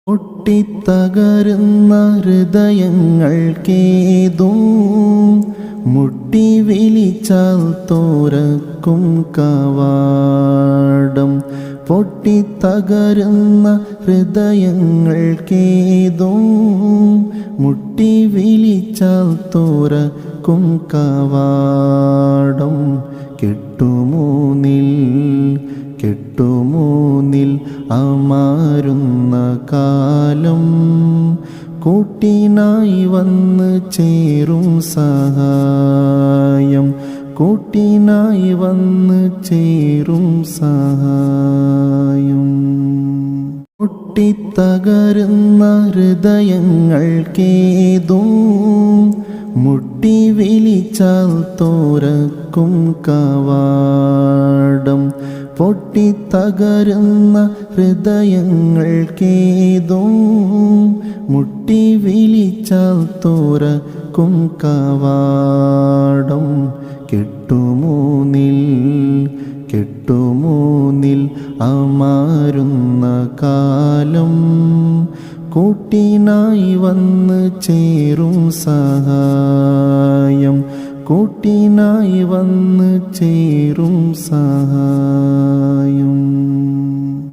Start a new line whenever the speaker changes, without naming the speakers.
പൊട്ടിത്തകരുന്ന ഹൃദയങ്ങൾക്കേതും മുട്ടി വിളിച്ചാൽ തോരക്കും കവാടം. പൊട്ടിത്തകരുന്ന ഹൃദയങ്ങൾക്കേതും മുട്ടി വിളിച്ചാൽ തോരക്കും കവാടം. കെട്ടുമൂന്നിൽ അമാരുന്ന കാലം കൂട്ടിനായി വന്ന് ചേരും സഹായം. കൂട്ടിനായി വന്ന് ചേരും സഹായം. പൊട്ടിത്തകരുന്ന ഹൃദയങ്ങൾക്കേതും മുട്ടി വിളിച്ചാൽ തോരക്കും കവാടം. പൊട്ടിത്തകരുന്ന ഹൃദയങ്ങൾക്കേതും മുട്ടി വിളിച്ചാൽ തോരക്കും കവാടം. കെട്ടുമൂന്നിൽ അമാരുന്ന കാലം കൂട്ടിനായി വന്ന് ചേരും സഹായം. കൂട്ടിനായി വന്ന് ചേരും സഹായം.